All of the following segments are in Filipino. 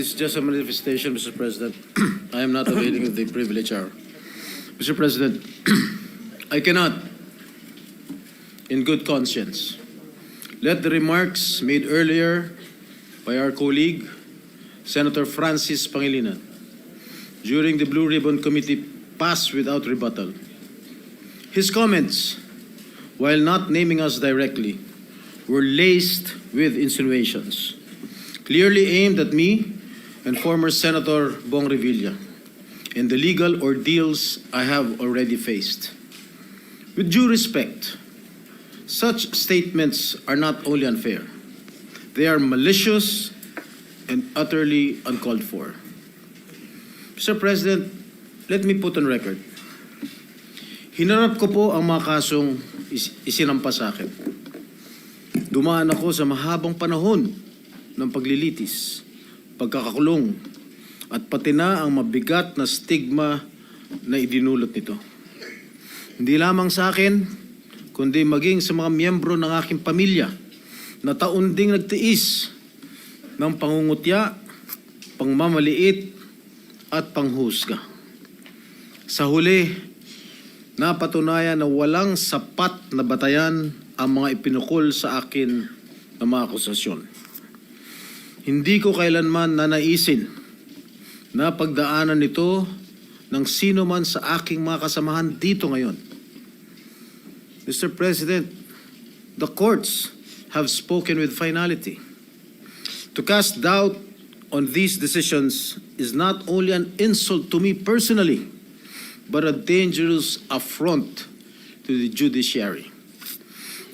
It's just a manifestation, Mr. President. I am not availing of the privilege hour. Mr. President, I cannot, in good conscience, let the remarks made earlier by our colleague, Senator Francis Pangilinan, during the Blue Ribbon Committee pass without rebuttal. His comments, while not naming us directly, were laced with insinuations, clearly aimed at me and former Senator Bong Revilla and the legal ordeals I have already faced. With due respect, such statements are not only unfair, they are malicious and utterly uncalled for. Mr. President, let me put on record. Hinarap ko po ang mga kasong isinampa sa akin. Dumaan ako sa mahabang panahon ng paglilitis, pagkakakulong, at pati na ang mabigat na stigma na idinulot nito. Hindi lamang sa akin, kundi maging sa mga miyembro ng aking pamilya na taon ding nagtiis ng pangungutya, pangmamaliit, at panghusga. Sa huli, napatunayan na walang sapat na batayan ang mga ipinukol sa akin na mga akusasyon. Hindi ko kailanman nanaisin na pagdaanan ito ng sino man sa aking mga kasamahan dito ngayon. Mr. President, the courts have spoken with finality. To cast doubt on these decisions is not only an insult to me personally, but a dangerous affront to the judiciary.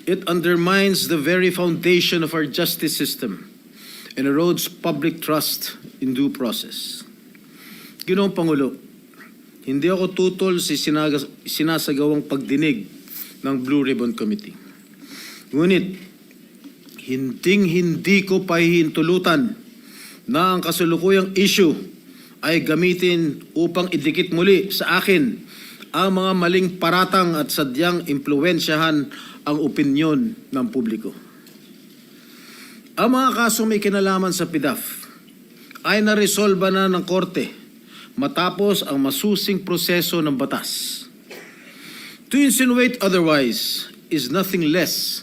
It undermines the very foundation of our justice system and erodes public trust in due process. Ginoong Pangulo, hindi ako tutol sa sinasagawang pagdinig ng Blue Ribbon Committee. Ngunit, hindi ko pahihintulutan na ang kasalukuyang issue ay gamitin upang idikit muli sa akin ang mga maling paratang at sadyang impluwensyahan ang opinyon ng publiko. Ang mga kasong may kinalaman sa PDAF ay naresolba na ng korte matapos ang masusing proseso ng batas. To insinuate otherwise is nothing less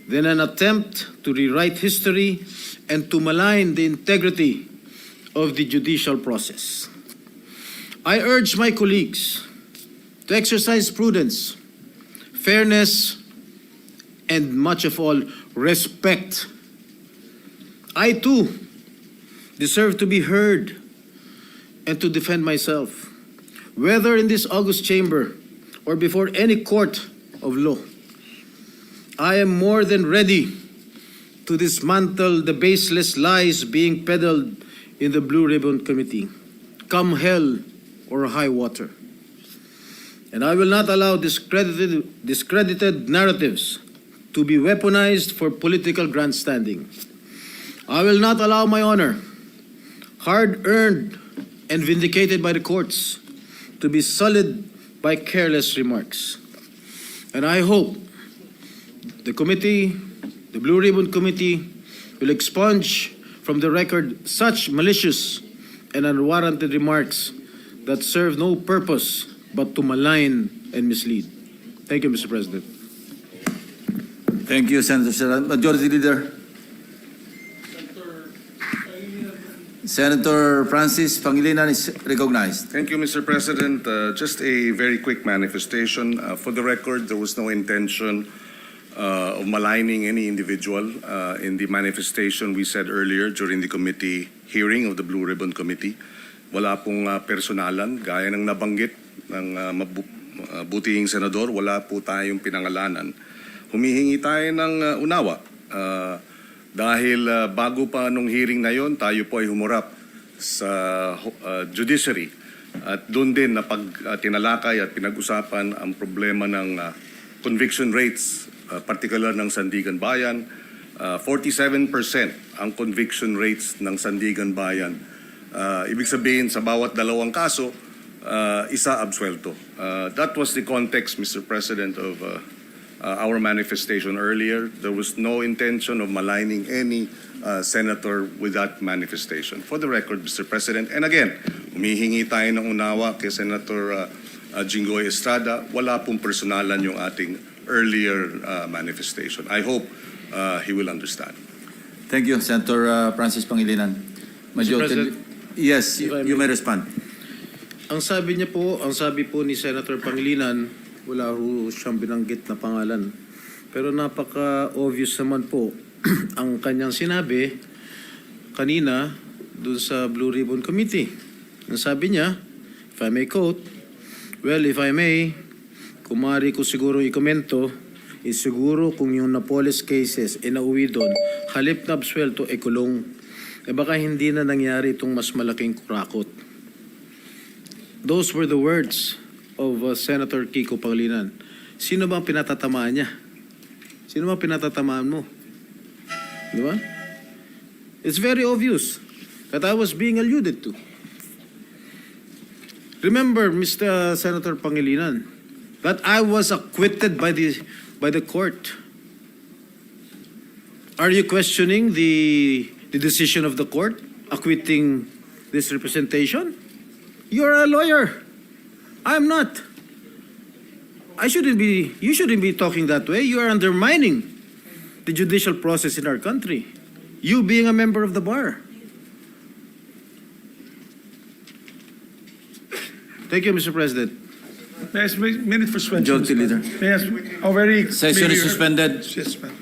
than an attempt to rewrite history and to malign the integrity of the judicial process. I urge my colleagues to exercise prudence, fairness, and much of all, respect. I too deserve to be heard and to defend myself, whether in this august chamber or before any court of law. I am more than ready to dismantle the baseless lies being peddled in the Blue Ribbon Committee, come hell or high water. And I will not allow discredited narratives to be weaponized for political grandstanding. I will not allow my honor, hard-earned and vindicated by the courts, to be sullied by careless remarks. And I hope the committee, the Blue Ribbon Committee, will expunge from the record such malicious and unwarranted remarks that serve no purpose but to malign and mislead. Thank you, Mr. President. Thank you, Senator Serrano. Majority Leader. Senator Francis Pangilinan is recognized. Thank you, Mr. President. Just a very quick manifestation. For the record, there was no intention of maligning any individual. In the manifestation we said earlier during the committee hearing of the Blue Ribbon Committee, wala pong personalan. Gaya ng nabanggit ng butihing senador, wala po tayong pinangalanan. Humihingi tayo ng unawa. Dahil bago pa nung hearing na yon, tayo po ay humurap sa judiciary. At doon din na tinalakay at pinag-usapan ang problema ng conviction rates, particular ng Sandigan Bayan. 47% ang conviction rates ng Sandigan Bayan. Ibig sabihin sa bawat dalawang kaso, isa absuelto. That was the context, Mr. President, of our manifestation earlier. There was no intention of maligning any senator with that manifestation. For the record, Mr. President, and again, humihingi tayo ng unawa kay Senator Jinggoy Estrada. Wala pong personalan yung ating earlier manifestation. I hope he will understand. Thank you, Senator Francis Pangilinan. President, Yes, if I you may- may respond. Ang sabi po ni Senator Pangilinan, wala ho siyang binanggit na pangalan. Pero napaka-obvious naman po ang kanyang sinabi kanina dun sa Blue Ribbon Committee. Ang sabi niya, if I may quote, well, if I may, kumari ko siguro ikomento, siguro kung yung Napoles cases inauwi doon, halip na absuelto, kulong. Baka hindi na nangyari itong mas malaking kurakot. Those were the words of Senator Kiko Pangilinan. Sino ba ang pinatatamaan niya? Sino ba ang pinatatamaan mo? Di ba? It's very obvious that I was being alluded to. Remember, Mr. Senator Pangilinan, that I was acquitted by the court. Are you questioning the decision of the court acquitting this representation? You're a lawyer. I'm not. You shouldn't be talking that way. You are undermining the judicial process in our country. You being a member of the bar. Thank you, Mr. President. May I ask, minute for suspension. Majority Leader. May I ask, very Session is clearly- suspended. Suspended.